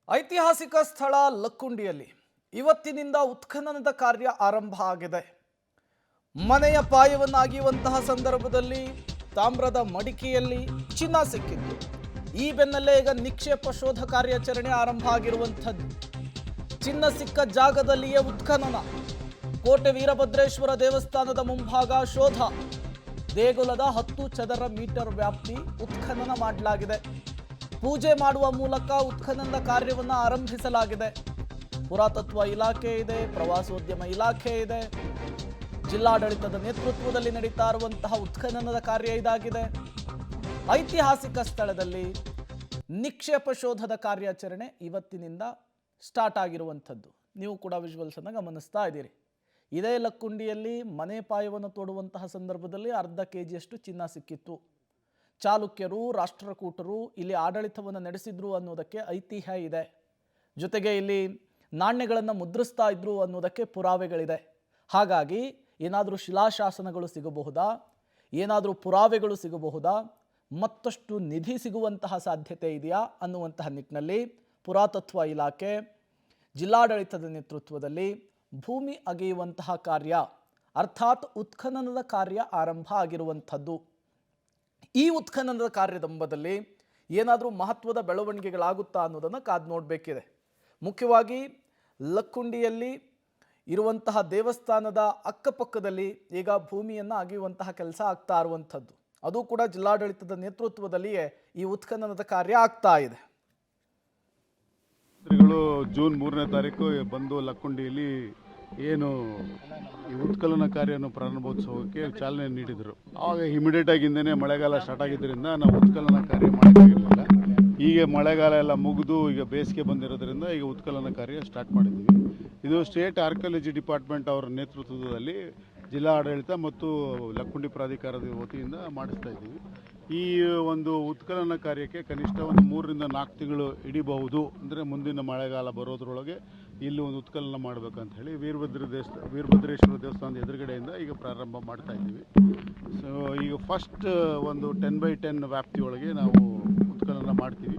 ಐತಿಹಾಸಿಕ ಸ್ಥಳ ಲಕ್ಕುಂಡಿಯಲ್ಲಿ ಇವತ್ತಿನಿಂದ ಉತ್ಖನನದ ಕಾರ್ಯ ಆರಂಭ ಆಗಿದೆ. ಮನೆಯ ಪಾಯವನ್ನು ಅಗೆಯುವಂತಹ ಸಂದರ್ಭದಲ್ಲಿ ತಾಮ್ರದ ಮಡಿಕೆಯಲ್ಲಿ ಚಿನ್ನ ಸಿಕ್ಕಿತ್ತು. ಈ ಬೆನ್ನಲ್ಲೇ ಈಗ ನಿಕ್ಷೇಪ ಶೋಧ ಕಾರ್ಯಾಚರಣೆ ಆರಂಭ ಆಗಿರುವಂಥದ್ದು. ಚಿನ್ನ ಸಿಕ್ಕ ಜಾಗದಲ್ಲಿಯೇ ಉತ್ಖನನ. ಕೋಟೆ ವೀರಭದ್ರೇಶ್ವರ ದೇವಸ್ಥಾನದ ಮುಂಭಾಗ ಶೋಧ. ದೇಗುಲದ 10 ಚದರ ಮೀಟರ್ ವ್ಯಾಪ್ತಿ ಉತ್ಖನನ ಮಾಡಲಾಗಿದೆ. ಪೂಜೆ ಮಾಡುವ ಮೂಲಕ ಉತ್ಖನನದ ಕಾರ್ಯವನ್ನು ಆರಂಭಿಸಲಾಗಿದೆ. ಪುರಾತತ್ವ ಇಲಾಖೆ ಇದೆ, ಪ್ರವಾಸೋದ್ಯಮ ಇಲಾಖೆ ಇದೆ, ಜಿಲ್ಲಾಡಳಿತದ ನೇತೃತ್ವದಲ್ಲಿ ನಡೀತಾ ಇರುವಂತಹ ಉತ್ಖನನದ ಕಾರ್ಯ ಇದಾಗಿದೆ. ಐತಿಹಾಸಿಕ ಸ್ಥಳದಲ್ಲಿ ನಿಕ್ಷೇಪ ಶೋಧದ ಕಾರ್ಯಾಚರಣೆ ಇವತ್ತಿನಿಂದ ಸ್ಟಾರ್ಟ್ ಆಗಿರುವಂಥದ್ದು. ನೀವು ಕೂಡ ವಿಜುವಲ್ಸ್ ಅನ್ನು ಗಮನಿಸ್ತಾ ಇದ್ದೀರಿ. ಇದೇ ಲಕ್ಕುಂಡಿಯಲ್ಲಿ ಮನೆ ಪಾಯವನ್ನು ತೋಡುವಂತಹ ಸಂದರ್ಭದಲ್ಲಿ ಅರ್ಧ ಕೆಜಿಯಷ್ಟು ಚಿನ್ನ ಸಿಕ್ಕಿತ್ತು. ಚಾಲುಕ್ಯರು, ರಾಷ್ಟ್ರಕೂಟರು ಇಲ್ಲಿ ಆಡಳಿತವನ್ನು ನಡೆಸಿದ್ರು ಅನ್ನೋದಕ್ಕೆ ಐತಿಹ್ಯ ಇದೆ. ಜೊತೆಗೆ ಇಲ್ಲಿ ನಾಣ್ಯಗಳನ್ನು ಮುದ್ರಿಸ್ತಾ ಇದ್ರು ಅನ್ನೋದಕ್ಕೆ ಪುರಾವೆಗಳಿದೆ. ಹಾಗಾಗಿ ಏನಾದರೂ ಶಿಲಾಶಾಸನಗಳು ಸಿಗಬಹುದಾ, ಏನಾದರೂ ಪುರಾವೆಗಳು ಸಿಗಬಹುದಾ, ಮತ್ತಷ್ಟು ನಿಧಿ ಸಿಗುವಂತಹ ಸಾಧ್ಯತೆ ಇದೆಯಾ ಅನ್ನುವಂತಹ ನಿಟ್ಟಿನಲ್ಲಿ ಪುರಾತತ್ವ ಇಲಾಖೆ, ಜಿಲ್ಲಾಡಳಿತದ ನೇತೃತ್ವದಲ್ಲಿ ಭೂಮಿ ಅಗೆಯುವಂತಹ ಕಾರ್ಯ ಅರ್ಥಾತ್ ಉತ್ಖನನದ ಕಾರ್ಯ ಆರಂಭ ಆಗಿರುವಂಥದ್ದು. ಈ ಉತ್ಖನನದ ಕಾರ್ಯದಂಬದಲ್ಲಿ ಏನಾದರೂ ಮಹತ್ವದ ಬೆಳವಣಿಗೆಗಳಾಗುತ್ತಾ ಅನ್ನೋದನ್ನು ಕಾದು ನೋಡಬೇಕಿದೆ. ಮುಖ್ಯವಾಗಿ ಲಕ್ಕುಂಡಿಯಲ್ಲಿ ಇರುವಂತಹ ದೇವಸ್ಥಾನದ ಅಕ್ಕಪಕ್ಕದಲ್ಲಿ ಈಗ ಭೂಮಿಯನ್ನು ಅಗೆಯುವಂತಹ ಕೆಲಸ ಆಗ್ತಾ ಇರುವಂಥದ್ದು. ಅದು ಕೂಡ ಜಿಲ್ಲಾಡಳಿತದ ನೇತೃತ್ವದಲ್ಲಿಯೇ ಈ ಉತ್ಖನನದ ಕಾರ್ಯ ಆಗ್ತಾ ಇದೆ. ಜೂನ್ 3ನೇ ತಾರೀಕು ಬಂದು ಲಕ್ಕುಂಡಿಯಲ್ಲಿ ಏನು ಈ ಉತ್ಖನನ ಕಾರ್ಯವನ್ನು ಪ್ರಾರಂಭೋತ್ಸವಕ್ಕೆ ಚಾಲನೆ ನೀಡಿದರು. ಆವಾಗ ಇಮಿಡಿಯೇಟ್ ಆಗಿಂದನೇ ಮಳೆಗಾಲ ಸ್ಟಾರ್ಟ್ ಆಗಿದ್ದರಿಂದ ನಾವು ಉತ್ಖನನ ಕಾರ್ಯ ಮಾಡೋಕ್ಕಾಗಿರಲಿಲ್ಲ. ಈಗ ಮಳೆಗಾಲ ಎಲ್ಲ ಮುಗಿದು ಈಗ ಬೇಸಿಗೆ ಬಂದಿರೋದ್ರಿಂದ ಈಗ ಉತ್ಖನನ ಕಾರ್ಯ ಸ್ಟಾರ್ಟ್ ಮಾಡಿದ್ದೀವಿ. ಇದು ಸ್ಟೇಟ್ ಆರ್ಕಿಯಾಲಜಿ ಡಿಪಾರ್ಟ್ಮೆಂಟ್ ಅವರ ನೇತೃತ್ವದಲ್ಲಿ ಜಿಲ್ಲಾ ಆಡಳಿತ ಮತ್ತು ಲಕ್ಕುಂಡಿ ಪ್ರಾಧಿಕಾರದ ವತಿಯಿಂದ ಮಾಡಿಸ್ತಾ ಇದ್ದೀವಿ. ಈ ಒಂದು ಉತ್ಖನನ ಕಾರ್ಯಕ್ಕೆ ಕನಿಷ್ಠ ಒಂದು 3 ರಿಂದ 4 ತಿಂಗಳು ಹಿಡಿಬಹುದು. ಅಂದರೆ ಮುಂದಿನ ಮಳೆಗಾಲ ಬರೋದ್ರೊಳಗೆ ಇಲ್ಲಿ ಒಂದು ಉತ್ಖನನ ಮಾಡಬೇಕಂತ ಹೇಳಿ ವೀರಭದ್ರೇಶ್ವರ ದೇವಸ್ಥಾನದ ಎದುರುಗಡೆಯಿಂದ ಈಗ ಪ್ರಾರಂಭ ಮಾಡ್ತಾ ಇದ್ದೀವಿ. ಸೊ ಈಗ ಫಸ್ಟ್ ಒಂದು 10x10 ವ್ಯಾಪ್ತಿಯೊಳಗೆ ನಾವು ಉತ್ಖನನ ಮಾಡ್ತೀವಿ.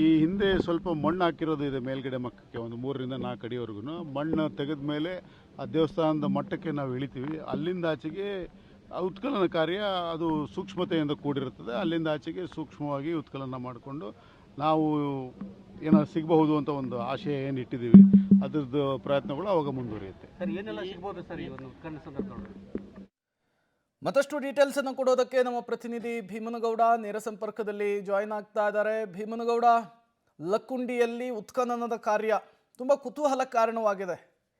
ಈ ಹಿಂದೆ ಸ್ವಲ್ಪ ಮಣ್ಣು ಹಾಕಿರೋದು ಇದೆ ಮೇಲ್ಗಡೆ ಮಕ್ಕಕ್ಕೆ, ಒಂದು 3 ರಿಂದ 4 ಅಡಿವರೆಗೂ. ಮಣ್ಣು ತೆಗೆದ ಮೇಲೆ ಆ ದೇವಸ್ಥಾನದ ಮಟ್ಟಕ್ಕೆ ನಾವು ಇಳಿತೀವಿ. ಅಲ್ಲಿಂದ ಆಚೆಗೆ ಉತ್ಖನನ ಕಾರ್ಯ ಅದು ಸೂಕ್ಷ್ಮತೆಯಿಂದ ಕೂಡಿರುತ್ತದೆ. ಅಲ್ಲಿಂದ ಆಚೆಗೆ ಸೂಕ್ಷ್ಮವಾಗಿ ಉತ್ಖನನ ಮಾಡಿಕೊಂಡು ನಾವು ಏನೋ ಸಿಗಬಹುದು ಅಂತ ಒಂದು ಆಶಯ ಏನು ಇಟ್ಟಿದ್ದೀವಿ, ಅದ್ರದ್ದು ಪ್ರಯತ್ನಗಳು ಅವಾಗ ಮುಂದುವರಿಯುತ್ತೆ. ಮತ್ತಷ್ಟು ಡೀಟೇಲ್ಸ್ ಅನ್ನು ಕೊಡೋದಕ್ಕೆ ನಮ್ಮ ಪ್ರತಿನಿಧಿ ಭೀಮನಗೌಡ ನೇರ ಸಂಪರ್ಕದಲ್ಲಿ ಜಾಯಿನ್ ಆಗ್ತಾ ಇದ್ದಾರೆ. ಭೀಮನಗೌಡ, ಲಕ್ಕುಂಡಿಯಲ್ಲಿ ಉತ್ಖನನದ ಕಾರ್ಯ ತುಂಬ ಕುತೂಹಲ ಕಾರಣವಾಗಿದೆ.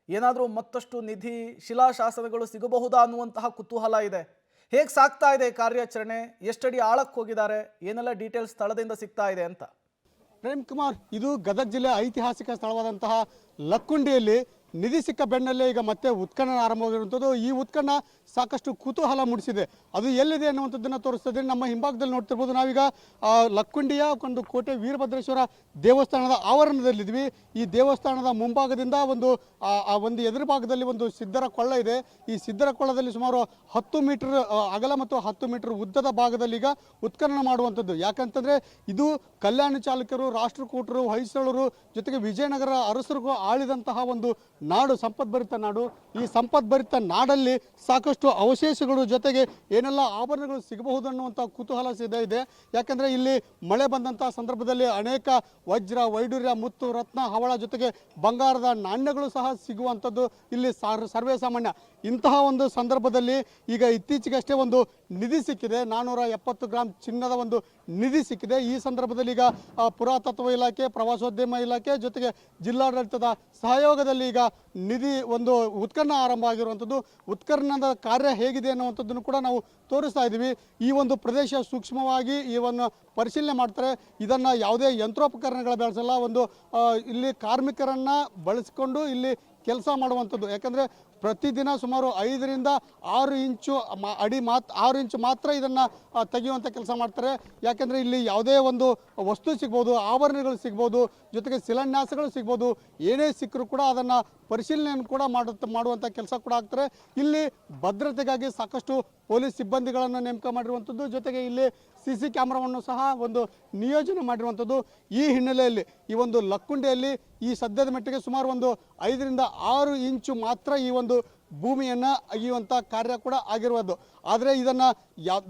ಏನಾದರೂ ಮತ್ತಷ್ಟು ನಿಧಿ, ಶಿಲಾಶಾಸನಗಳು ಸಿಗಬಹುದಾ ಅನ್ನುವಂತಹ ಕುತೂಹಲ ಇದೆ. ಹೇಗೆ ಸಾಗ್ತಾ ಇದೆ ಕಾರ್ಯಾಚರಣೆ? ಎಷ್ಟಡಿ ಆಳಕ್ಕೆ ಹೋಗಿದ್ದಾರೆ? ಏನೆಲ್ಲ ಡೀಟೇಲ್ಸ್ ಸ್ಥಳದಿಂದ ಸಿಗ್ತಾ ಇದೆ ಅಂತ? ಪ್ರೇಮ್ ಕುಮಾರ್, ಇದು ಗದಗ ಜಿಲ್ಲೆ ಐತಿಹಾಸಿಕ ಸ್ಥಳವಾದಂತಹ ಲಕ್ಕುಂಡಿಯಲ್ಲಿ ನಿಧಿ ಸಿಕ್ಕ ಬೆನ್ನಲ್ಲೇ ಈಗ ಮತ್ತೆ ಉತ್ಖನನ ಆರಂಭವಾಗಿರುವಂಥದ್ದು. ಈ ಉತ್ಖನನ ಸಾಕಷ್ಟು ಕುತೂಹಲ ಮೂಡಿಸಿದೆ. ಅದು ಎಲ್ಲಿದೆ ಅನ್ನುವಂಥದ್ದನ್ನು ತೋರಿಸ್ತದೆ. ನಮ್ಮ ಹಿಂಭಾಗದಲ್ಲಿ ನೋಡ್ತಿರ್ಬೋದು. ನಾವೀಗ ಲಕ್ಕುಂಡಿಯ ಒಂದು ಕೋಟೆ ವೀರಭದ್ರೇಶ್ವರ ದೇವಸ್ಥಾನದ ಆವರಣದಲ್ಲಿದ್ವಿ. ಈ ದೇವಸ್ಥಾನದ ಮುಂಭಾಗದಿಂದ ಒಂದು ಎದುರು ಭಾಗದಲ್ಲಿ ಒಂದು ಸಿದ್ಧರ ಕೊಳ್ಳ ಇದೆ. ಈ ಸಿದ್ಧರ ಕೊಳ್ಳದಲ್ಲಿ ಸುಮಾರು 10 ಮೀಟರ್ ಅಗಲ ಮತ್ತು 10 ಮೀಟರ್ ಉದ್ದದ ಭಾಗದಲ್ಲಿ ಈಗ ಉತ್ಖನನ ಮಾಡುವಂಥದ್ದು. ಯಾಕಂತಂದರೆ ಇದು ಕಲ್ಯಾಣ ಚಾಲುಕ್ಯರು, ರಾಷ್ಟ್ರಕೂಟರು, ಹೊಯ್ಸಳರು, ಜೊತೆಗೆ ವಿಜಯನಗರ ಅರಸರಿಗೂ ಆಳಿದಂತಹ ಒಂದು ನಾಡು, ಸಂಪದ್ಭರಿತ ನಾಡು. ಈ ಸಂಪದ್ಭರಿತ ನಾಡಲ್ಲಿ ಸಾಕಷ್ಟು ಅವಶೇಷಗಳು ಜೊತೆಗೆ ಏನೆಲ್ಲ ಆಭರಣಗಳು ಸಿಗಬಹುದು ಅನ್ನುವಂಥ ಕುತೂಹಲ ಇದೆ. ಯಾಕಂದರೆ ಇಲ್ಲಿ ಮಳೆ ಬಂದಂತಹ ಸಂದರ್ಭದಲ್ಲಿ ಅನೇಕ ವಜ್ರ, ವೈಡೂರ್ಯ, ಮುತ್ತು, ರತ್ನ, ಹವಳ ಜೊತೆಗೆ ಬಂಗಾರದ ನಾಣ್ಯಗಳು ಸಹ ಸಿಗುವಂಥದ್ದು ಇಲ್ಲಿ ಸರ್ವೇ ಸಾಮಾನ್ಯ. ಇಂತಹ ಒಂದು ಸಂದರ್ಭದಲ್ಲಿ ಈಗ ಇತ್ತೀಚೆಗಷ್ಟೇ ಒಂದು ನಿಧಿ ಸಿಕ್ಕಿದೆ. 470 ಗ್ರಾಂ ಚಿನ್ನದ ಒಂದು ನಿಧಿ ಸಿಕ್ಕಿದೆ. ಈ ಸಂದರ್ಭದಲ್ಲಿ ಈಗ ಪುರಾತತ್ವ ಇಲಾಖೆ, ಪ್ರವಾಸೋದ್ಯಮ ಇಲಾಖೆ ಜೊತೆಗೆ ಜಿಲ್ಲಾಡಳಿತದ ಸಹಯೋಗದಲ್ಲಿ ಈಗ ನಿಧಿ ಒಂದು ಉತ್ಖನನ ಆರಂಭ ಆಗಿರುವಂಥದ್ದು. ಉತ್ಖನನದ ಕಾರ್ಯ ಹೇಗಿದೆ ಅನ್ನುವಂಥದ್ದನ್ನು ಕೂಡ ನಾವು ತೋರಿಸ್ತಾ ಇದ್ದೀವಿ. ಈ ಒಂದು ಪ್ರದೇಶ ಸೂಕ್ಷ್ಮವಾಗಿ ಇವನ್ನು ಪರಿಶೀಲನೆ ಮಾಡ್ತಾರೆ. ಇದನ್ನು ಯಾವುದೇ ಯಂತ್ರೋಪಕರಣಗಳ ಬಳಸಲ್ಲ. ಇಲ್ಲಿ ಕಾರ್ಮಿಕರನ್ನು ಬಳಸಿಕೊಂಡು ಇಲ್ಲಿ ಕೆಲಸ ಮಾಡುವಂಥದ್ದು. ಯಾಕಂದರೆ ಪ್ರತಿದಿನ ಸುಮಾರು 5ರಿಂದ 6 ಇಂಚು ಅಡಿ 6 ಇಂಚು ಮಾತ್ರ ಇದನ್ನು ತೆಗೆಯುವಂಥ ಕೆಲಸ ಮಾಡ್ತಾರೆ. ಯಾಕೆಂದರೆ ಇಲ್ಲಿ ಯಾವುದೇ ಒಂದು ವಸ್ತು ಸಿಗ್ಬೋದು, ಆಭರಣಗಳು ಸಿಗ್ಬೋದು, ಜೊತೆಗೆ ಶಿಲಾನ್ಯಾಸಗಳು ಸಿಗ್ಬೋದು. ಏನೇ ಸಿಕ್ಕರೂ ಕೂಡ ಅದನ್ನು ಪರಿಶೀಲನೆಯನ್ನು ಕೂಡ ಮಾಡುವಂಥ ಕೆಲಸ ಕೂಡ ಆಗ್ತಾರೆ. ಇಲ್ಲಿ ಭದ್ರತೆಗಾಗಿ ಸಾಕಷ್ಟು ಪೊಲೀಸ್ ಸಿಬ್ಬಂದಿಗಳನ್ನು ನೇಮಕ ಮಾಡಿರುವಂಥದ್ದು, ಜೊತೆಗೆ ಇಲ್ಲಿ CC ಕ್ಯಾಮ್ರಾವನ್ನು ಸಹ ಒಂದು ನಿಯೋಜನೆ ಮಾಡಿರುವಂಥದ್ದು. ಈ ಹಿನ್ನೆಲೆಯಲ್ಲಿ ಈ ಒಂದು ಲಕ್ಕುಂಡಿಯಲ್ಲಿ ಈ ಸದ್ಯದ ಮಟ್ಟಿಗೆ ಸುಮಾರು ಒಂದು 5ರಿಂದ 6 ಇಂಚು ಮಾತ್ರ ಈ ಒಂದು ಭೂಮಿಯನ್ನು ಅಗೆಯುವಂಥ ಕಾರ್ಯ ಕೂಡ ಆಗಿರುವುದು. ಆದರೆ ಇದನ್ನು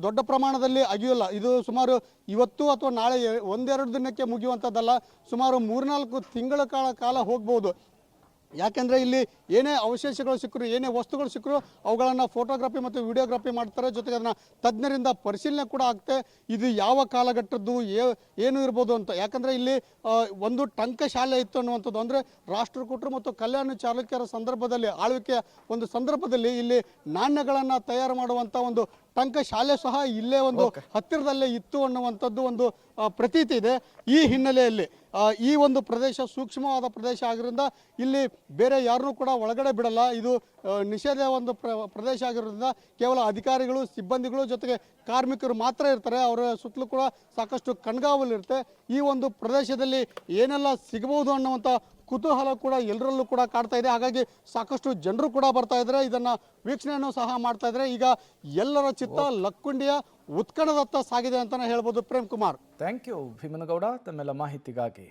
ದೊಡ್ಡ ಪ್ರಮಾಣದಲ್ಲಿ ಅಗೆಯೋಲ್ಲ. ಇದು ಸುಮಾರು ಇವತ್ತು ಅಥವಾ ನಾಳೆ 1-2 ದಿನಕ್ಕೆ ಮುಗಿಯುವಂಥದ್ದಲ್ಲ, ಸುಮಾರು 3-4 ತಿಂಗಳ ಕಾಲ ಹೋಗ್ಬೋದು. ಯಾಕೆಂದರೆ ಇಲ್ಲಿ ಏನೇ ಅವಶೇಷಗಳು ಸಿಕ್ಕರು, ಏನೇ ವಸ್ತುಗಳು ಸಿಕ್ಕರು ಅವುಗಳನ್ನು ಫೋಟೋಗ್ರಫಿ ಮತ್ತು ವಿಡಿಯೋಗ್ರಫಿ ಮಾಡ್ತಾರೆ. ಜೊತೆಗೆ ಅದನ್ನು ತಜ್ಞರಿಂದ ಪರಿಶೀಲನೆ ಕೂಡ ಆಗುತ್ತೆ. ಇದು ಯಾವ ಕಾಲಘಟ್ಟದ್ದು ಏನು ಇರ್ಬೋದು ಅಂತ. ಯಾಕಂದರೆ ಇಲ್ಲಿ ಒಂದು ಟಂಕ ಶಾಲೆ ಇತ್ತು ಅನ್ನುವಂಥದ್ದು. ಅಂದರೆ ರಾಷ್ಟ್ರಕೂಟರು ಮತ್ತು ಕಲ್ಯಾಣ ಚಾಲುಕ್ಯರ ಸಂದರ್ಭದಲ್ಲಿ, ಆಳ್ವಿಕೆಯ ಒಂದು ಸಂದರ್ಭದಲ್ಲಿ ಇಲ್ಲಿ ನಾಣ್ಯಗಳನ್ನು ತಯಾರು ಮಾಡುವಂಥ ಒಂದು ಟಂಕ ಶಾಲೆ ಸಹ ಇಲ್ಲೇ ಒಂದು ಹತ್ತಿರದಲ್ಲೇ ಇತ್ತು ಅನ್ನುವಂಥದ್ದು ಒಂದು ಪ್ರತೀತಿ ಇದೆ. ಈ ಹಿನ್ನೆಲೆಯಲ್ಲಿ ಈ ಒಂದು ಪ್ರದೇಶ ಸೂಕ್ಷ್ಮವಾದ ಪ್ರದೇಶ ಆಗಿರೋದ್ರಿಂದ ಇಲ್ಲಿ ಬೇರೆ ಯಾರನ್ನೂ ಕೂಡ ಒಳಗಡೆ ಬಿಡಲ್ಲ. ಇದು ನಿಷೇಧ ಒಂದು ಪ್ರದೇಶ ಆಗಿರೋದ್ರಿಂದ ಕೇವಲ ಅಧಿಕಾರಿಗಳು, ಸಿಬ್ಬಂದಿಗಳು, ಜೊತೆಗೆ ಕಾರ್ಮಿಕರು ಮಾತ್ರ ಇರ್ತಾರೆ. ಅವರ ಸುತ್ತಲೂ ಕೂಡ ಸಾಕಷ್ಟು ಕಣ್ಗಾವಲಿರುತ್ತೆ. ಈ ಒಂದು ಪ್ರದೇಶದಲ್ಲಿ ಏನೆಲ್ಲ ಸಿಗಬಹುದು ಅನ್ನುವಂಥ ಕುತೂಹಲ ಕೂಡ ಎಲ್ಲರಲ್ಲೂ ಕೂಡ ಕಾಡ್ತಾ ಇದೆ. ಹಾಗಾಗಿ ಸಾಕಷ್ಟು ಜನರು ಕೂಡ ಬರ್ತಾ ಇದ್ದಾರೆ, ಇದನ್ನು ವೀಕ್ಷಣೆಯನ್ನು ಸಹ ಮಾಡ್ತಾ ಇದ್ದಾರೆ. ಈಗ ಎಲ್ಲರ ಚಿತ್ತ ಲಕ್ಕುಂಡಿಯ ಉತ್ಖನದತ್ತ ಸಾಗಿದೆ ಅಂತಲೇ ಹೇಳ್ಬೋದು. ಪ್ರೇಮ್ ಕುಮಾರ್, ಥ್ಯಾಂಕ್ ಯು ಭೀಮನಗೌಡ ತಮ್ಮೆಲ್ಲ ಮಾಹಿತಿಗಾಗಿ.